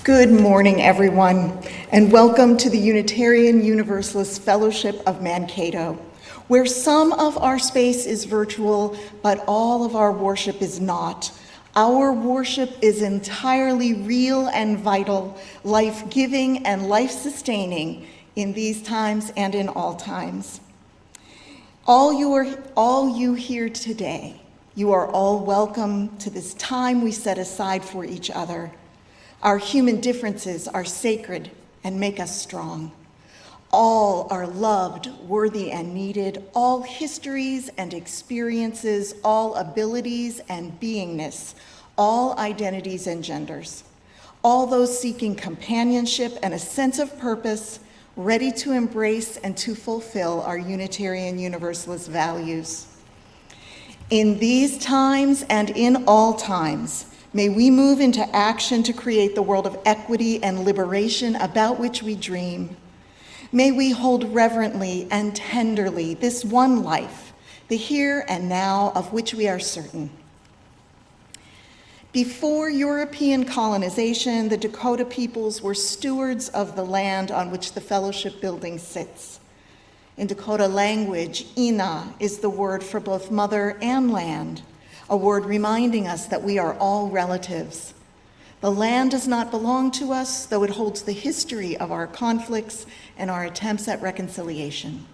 Good morning, everyone, and welcome to the Unitarian Universalist Fellowship of Mankato, where some of our space is virtual, but all of our worship is not. Our worship is entirely real and vital, life-giving and life-sustaining in these times and in all times. All you here today, you are all welcome to this time we set aside for each other. Our human differences are sacred and make us strong. All are loved, worthy, and needed. All histories and experiences, all abilities and beingness, all identities and genders. All those seeking companionship and a sense of purpose, ready to embrace and to fulfill our Unitarian Universalist values. In these times and in all times, may we move into action to create the world of equity and liberation about which we dream. May we hold reverently and tenderly this one life, the here and now of which we are certain. Before European colonization, the Dakota peoples were stewards of the land on which the fellowship building sits. In Dakota language, Ina is the word for both mother and land, a word reminding us that we are all relatives. The land does not belong to us, though it holds the history of our conflicts and our attempts at reconciliation.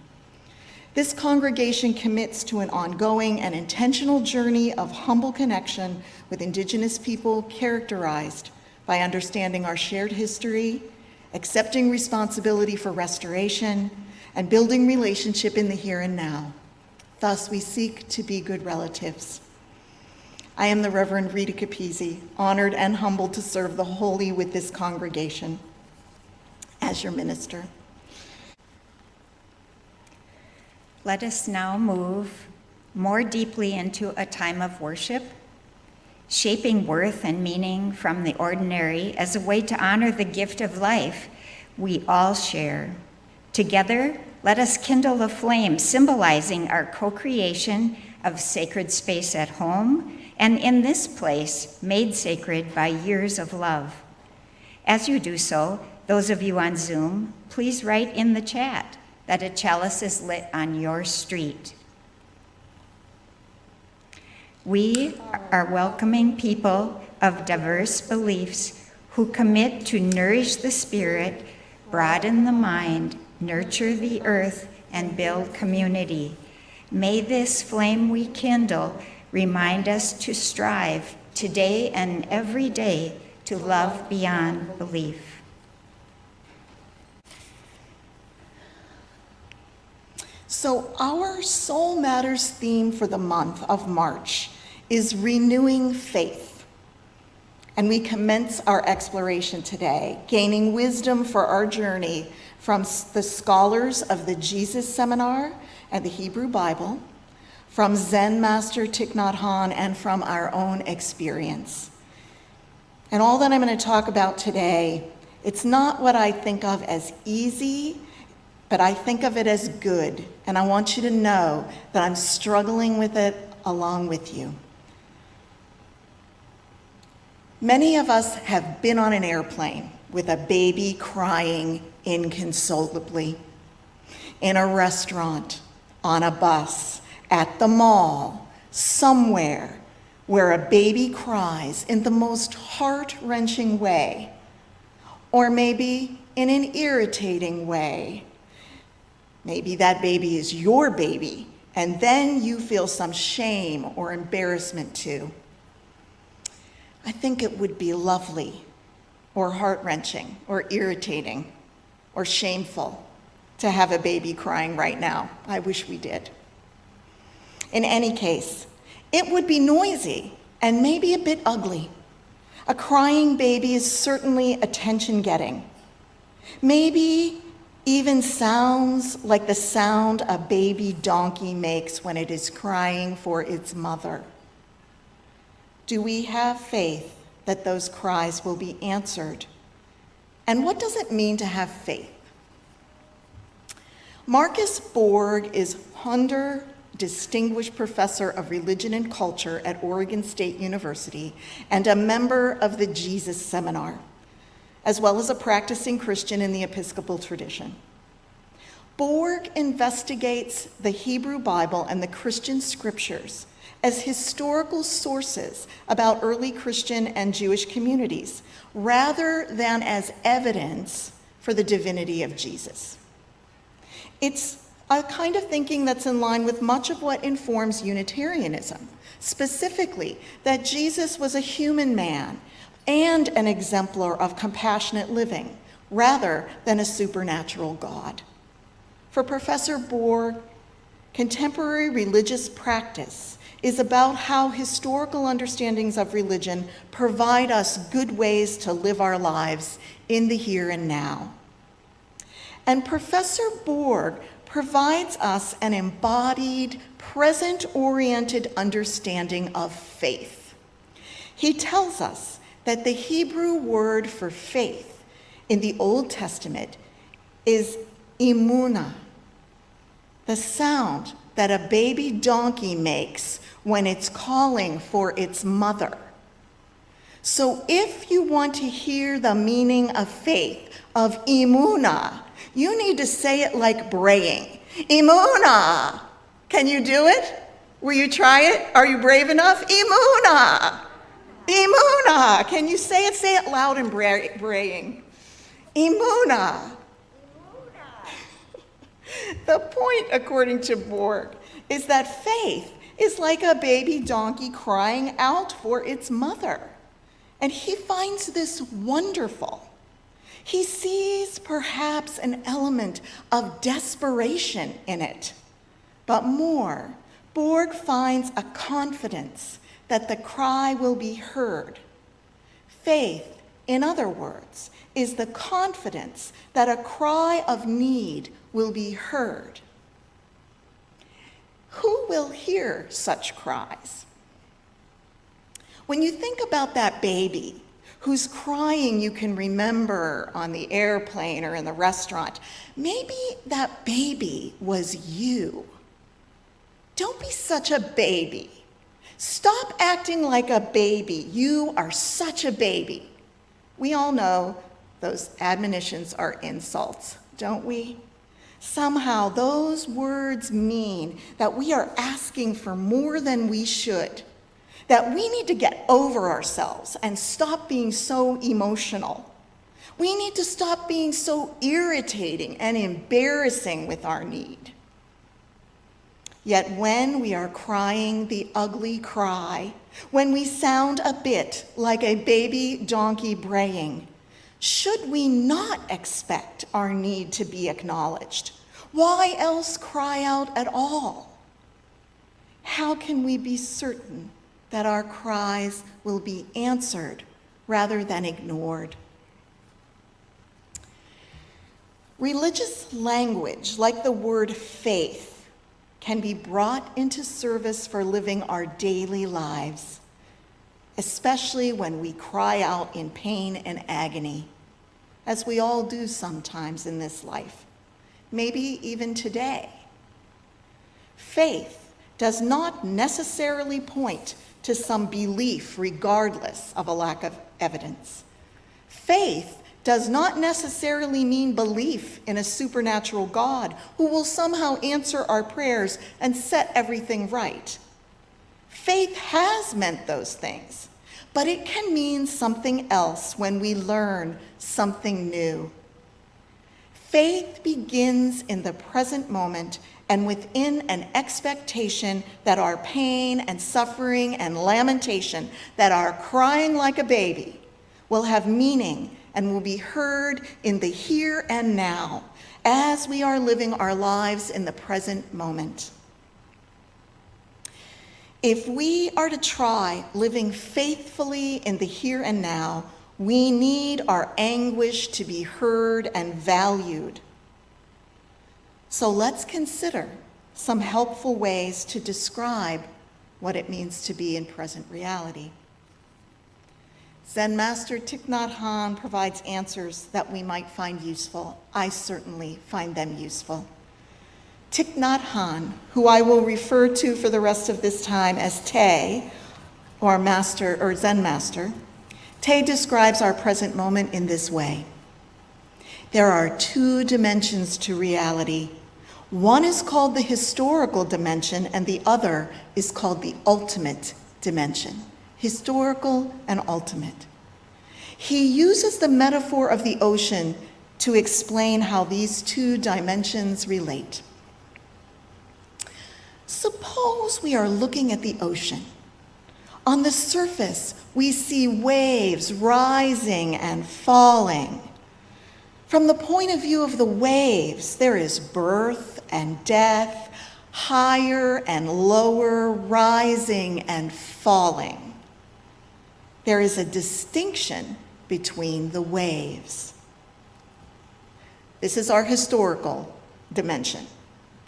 This congregation commits to an ongoing and intentional journey of humble connection with Indigenous people characterized by understanding our shared history, accepting responsibility for restoration, and building relationship in the here and now. Thus, we seek to be good relatives. I am the Reverend Rita Capizzi, honored and humbled to serve the holy with this congregation as your minister. Let us now move more deeply into a time of worship, shaping worth and meaning from the ordinary as a way to honor the gift of life we all share. Together, let us kindle a flame symbolizing our co-creation of sacred space at home and in this place, made sacred by years of love. As you do so, those of you on Zoom, please write in the chat that a chalice is lit on your street. We are welcoming people of diverse beliefs who commit to nourish the spirit, broaden the mind, nurture the earth, and build community. May this flame we kindle remind us to strive today and every day to love beyond belief. So our Soul Matters theme for the month of March is renewing faith. And we commence our exploration today, gaining wisdom for our journey from the scholars of the Jesus Seminar and the Hebrew Bible, from Zen Master Thich Nhat Hanh, and from our own experience. And all that I'm going to talk about today, it's not what I think of as easy, but I think of it as good. And I want you to know that I'm struggling with it along with you. Many of us have been on an airplane with a baby crying inconsolably, in a restaurant, on a bus, at the mall, somewhere where a baby cries in the most heart-wrenching way, or maybe in an irritating way. Maybe that baby is your baby, and then you feel some shame or embarrassment too. I think it would be lovely, or heart-wrenching, or irritating, or shameful to have a baby crying right now. I wish we did. In any case, it would be noisy and maybe a bit ugly. A crying baby is certainly attention-getting. Maybe even sounds like the sound a baby donkey makes when it is crying for its mother. Do we have faith that those cries will be answered? And what does it mean to have faith? Marcus Borg is Hunder Distinguished Professor of Religion and Culture at Oregon State University and a member of the Jesus Seminar. as well as a practicing Christian in the Episcopal tradition. Borg investigates the Hebrew Bible and the Christian scriptures as historical sources about early Christian and Jewish communities, rather than as evidence for the divinity of Jesus. It's a kind of thinking that's in line with much of what informs Unitarianism, specifically that Jesus was a human man and an exemplar of compassionate living, rather than a supernatural God. For Professor Borg, contemporary religious practice is about how historical understandings of religion provide us good ways to live our lives in the here and now. And Professor Borg provides us an embodied, present-oriented understanding of faith. He tells us that the Hebrew word for faith in the Old Testament is emunah, the sound that a baby donkey makes when it's calling for its mother. So if you want to hear the meaning of faith, of emunah, you need to say it like braying. Emunah! Can you do it? Will you try it? Are you brave enough? Emunah! Emunah! Can you say it? Say it loud and braying. Emunah! The point, according to Borg, is that faith is like a baby donkey crying out for its mother. And he finds this wonderful. He sees perhaps an element of desperation in it. But more, Borg finds a confidence that the cry will be heard. Faith, in other words, is the confidence that a cry of need will be heard. Who will hear such cries? When you think about that baby whose crying you can remember on the airplane or in the restaurant, maybe that baby was you. Don't be such a baby. Stop acting like a baby. You are such a baby. We all know those admonitions are insults, don't we? Somehow those words mean that we are asking for more than we should, that we need to get over ourselves and stop being so emotional. We need to stop being so irritating and embarrassing with our need. Yet when we are crying the ugly cry, when we sound a bit like a baby donkey braying, should we not expect our need to be acknowledged? Why else cry out at all? How can we be certain that our cries will be answered rather than ignored? Religious language, like the word faith, can be brought into service for living our daily lives, especially when we cry out in pain and agony, as we all do sometimes in this life, maybe even today. Faith does not necessarily point to some belief regardless of a lack of evidence. Faith does not necessarily mean belief in a supernatural God who will somehow answer our prayers and set everything right. Faith has meant those things, but it can mean something else when we learn something new. Faith begins in the present moment and within an expectation that our pain and suffering and lamentation, that our crying like a baby, will have meaning and will be heard in the here and now as we are living our lives in the present moment. If we are to try living faithfully in the here and now, we need our anguish to be heard and valued. So let's consider some helpful ways to describe what it means to be in present reality. Zen Master Thich Nhat Hanh provides answers that we might find useful. I certainly find them useful. Thich Nhat Hanh, who I will refer to for the rest of this time as Te, or Master or Zen Master, Tay describes our present moment in this way. There are two dimensions to reality. One is called the historical dimension, and the other is called the ultimate dimension. Historical and ultimate. He uses the metaphor of the ocean to explain how these two dimensions relate. Suppose we are looking at the ocean. On the surface, we see waves rising and falling. From the point of view of the waves, there is birth and death, higher and lower, rising and falling. There is a distinction between the waves. This is our historical dimension,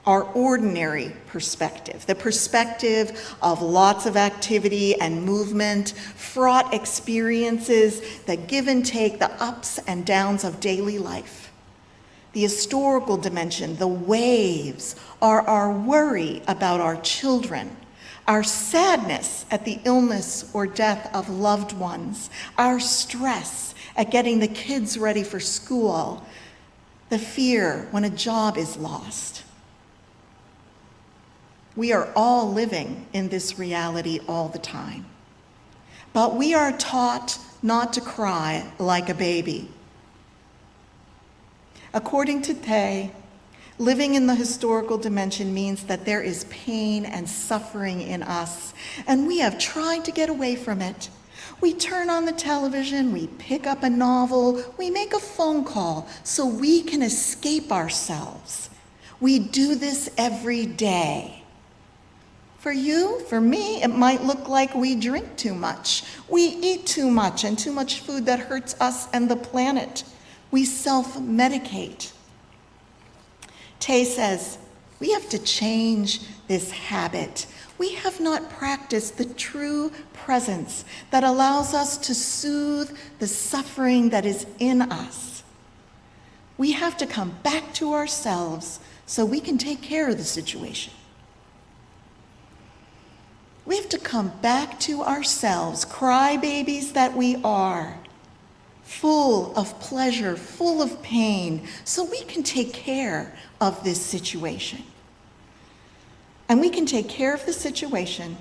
our ordinary perspective, the perspective of lots of activity and movement, fraught experiences, the give and take, the ups and downs of daily life. The historical dimension, the waves, are our worry about our children, our sadness at the illness or death of loved ones, our stress at getting the kids ready for school, the fear when a job is lost. We are all living in this reality all the time. But we are taught not to cry like a baby. According to Tay, living in the historical dimension means that there is pain and suffering in us, and we have tried to get away from it. We turn on the television, we pick up a novel, we make a phone call so we can escape ourselves. We do this every day. For you, for me, it might look like we drink too much. We eat too much and too much food that hurts us and the planet. We self-medicate. Tay says, we have to change this habit. We have not practiced the true presence that allows us to soothe the suffering that is in us. We have to come back to ourselves so we can take care of the situation. We have to come back to ourselves, crybabies that we are, full of pleasure, full of pain, so we can take care of this situation. And we can take care of the situation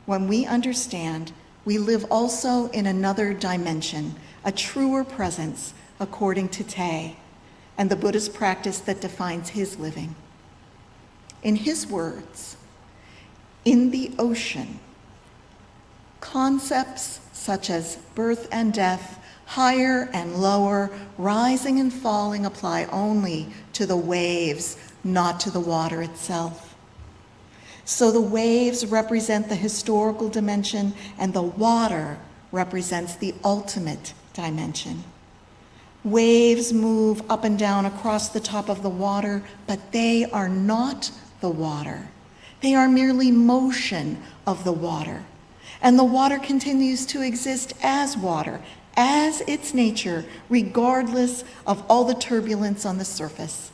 when we understand we live also in another dimension, a truer presence, according to Tay, and the Buddhist practice that defines his living. In his words, in the ocean, concepts such as birth and death, higher and lower, rising and falling apply only to the waves, not to the water itself. So the waves represent the historical dimension, and the water represents the ultimate dimension. Waves move up and down across the top of the water, but they are not the water. They are merely motion of the water. And the water continues to exist as water, as its nature, regardless of all the turbulence on the surface.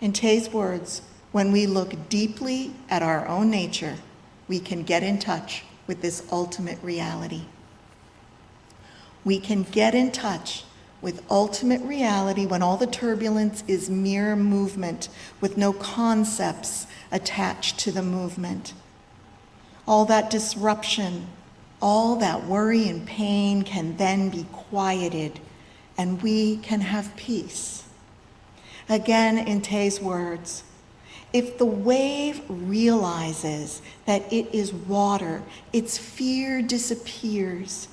In Tay's words, when we look deeply at our own nature, we can get in touch with this ultimate reality. We can get in touch with ultimate reality when all the turbulence is mere movement with no concepts attached to the movement. All that disruption, all that worry and pain can then be quieted, and we can have peace. Again, in Tay's words, if the wave realizes that it is water, its fear disappears.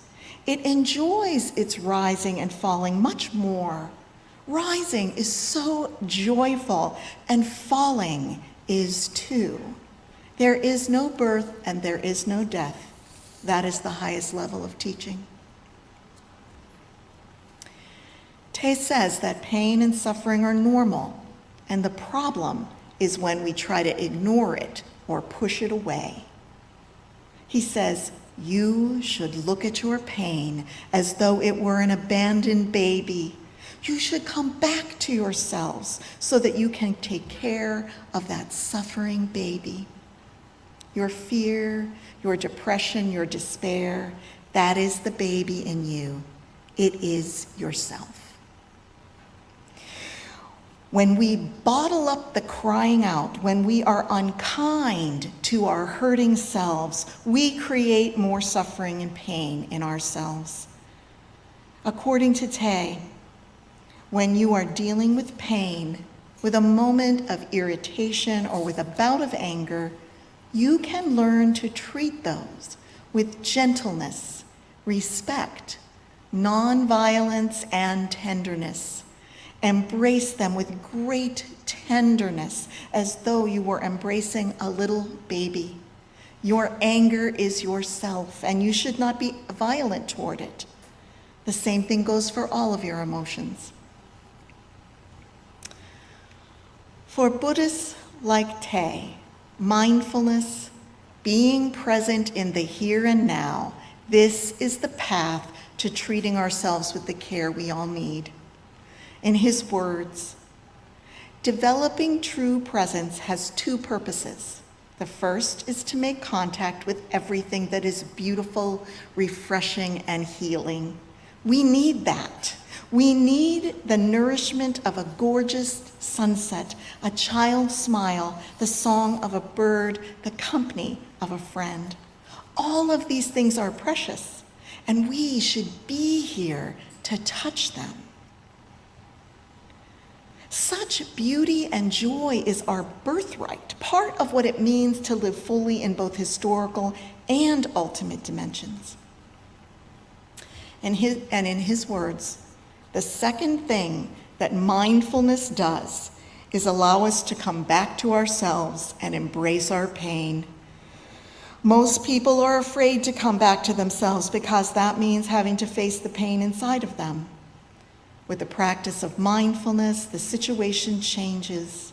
It enjoys its rising and falling much more. Rising is so joyful, and falling is too. There is no birth and there is no death. That is the highest level of teaching. Tay says that pain and suffering are normal, and the problem is when we try to ignore it or push it away. He says, you should look at your pain as though it were an abandoned baby. You should come back to yourselves so that you can take care of that suffering baby. Your fear, your depression, your despair, That is the baby in you. It is yourself. When we bottle up the crying out, when we are unkind to our hurting selves, we create more suffering and pain in ourselves. According to Tay, when you are dealing with pain, with a moment of irritation or with a bout of anger, you can learn to treat those with gentleness, respect, nonviolence, and tenderness. Embrace them with great tenderness as though you were embracing a little baby. Your anger is yourself, and you should not be violent toward it. The same thing goes for all of your emotions. For Buddhists like Tay, mindfulness, being present in the here and now, this is the path to treating ourselves with the care we all need. In his words, developing true presence has two purposes. The first is to make contact with everything that is beautiful, refreshing, and healing. We need that. We need the nourishment of a gorgeous sunset, a child's smile, the song of a bird, the company of a friend. All of these things are precious, and we should be here to touch them. Such beauty and joy is our birthright, part of what it means to live fully in both historical and ultimate dimensions. And in his words, the second thing that mindfulness does is allow us to come back to ourselves and embrace our pain. Most people are afraid to come back to themselves because that means having to face the pain inside of them. With the practice of mindfulness, the situation changes.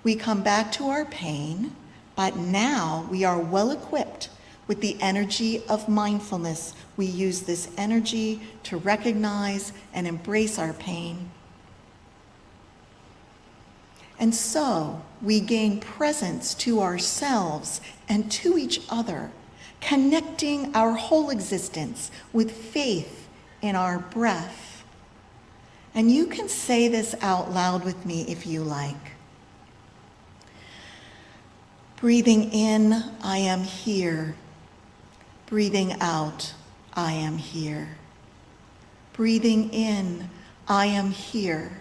We come back to our pain, but now we are well equipped with the energy of mindfulness. We use this energy to recognize and embrace our pain. And so we gain presence to ourselves and to each other, connecting our whole existence with faith in our breath. And you can say this out loud with me if you like. Breathing in, I am here. Breathing out, I am here. Breathing in, I am here.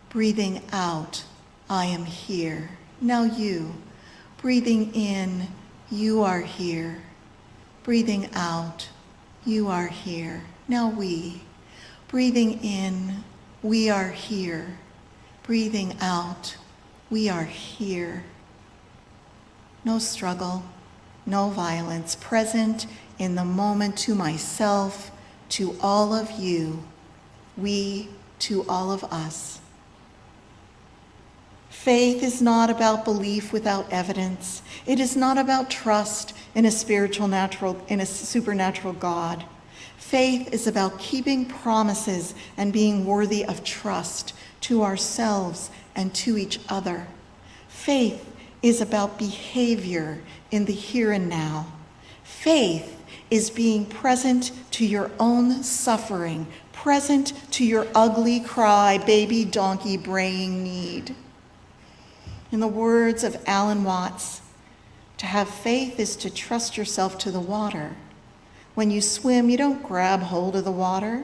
Breathing out, I am here. Now you. Breathing in, you are here. Breathing out, you are here. Now we. Breathing in, we are here. Breathing out, we are here. No struggle, no violence, present in the moment to myself, to all of you, we to all of us. Faith is not about belief without evidence. It is not about trust in a supernatural God. Faith is about keeping promises and being worthy of trust to ourselves and to each other. Faith is about behavior in the here and now. Faith is being present to your own suffering, present to your ugly cry, baby donkey braying need. In the words of Alan Watts, to have faith is to trust yourself to the water. When you swim, you don't grab hold of the water.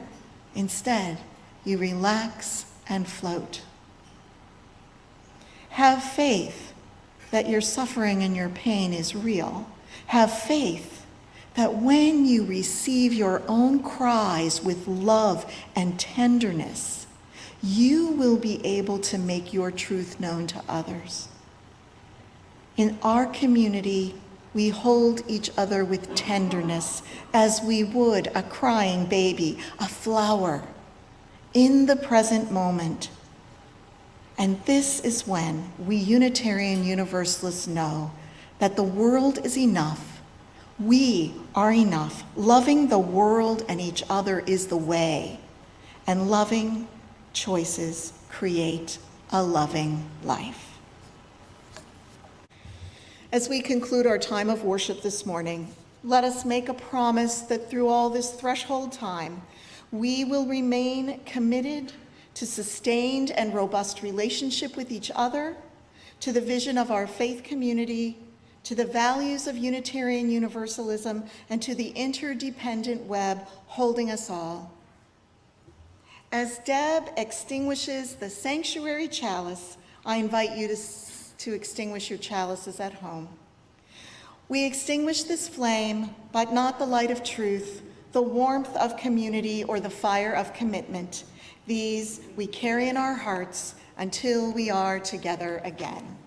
Instead, you relax and float. Have faith that your suffering and your pain is real. Have faith that when you receive your own cries with love and tenderness, you will be able to make your truth known to others. In our community, we hold each other with tenderness as we would a crying baby, a flower, in the present moment. And this is when we Unitarian Universalists know that the world is enough. We are enough. Loving the world and each other is the way. And loving choices create a loving life. As we conclude our time of worship this morning, Let us make a promise that through all this threshold time, we will remain committed to sustained and robust relationship with each other, to the vision of our faith community, to the values of Unitarian Universalism, and to the interdependent web holding us all. As Deb extinguishes the sanctuary chalice, I invite you to extinguish your chalices at home. We extinguish this flame, but not the light of truth, the warmth of community, or the fire of commitment. These we carry in our hearts until we are together again.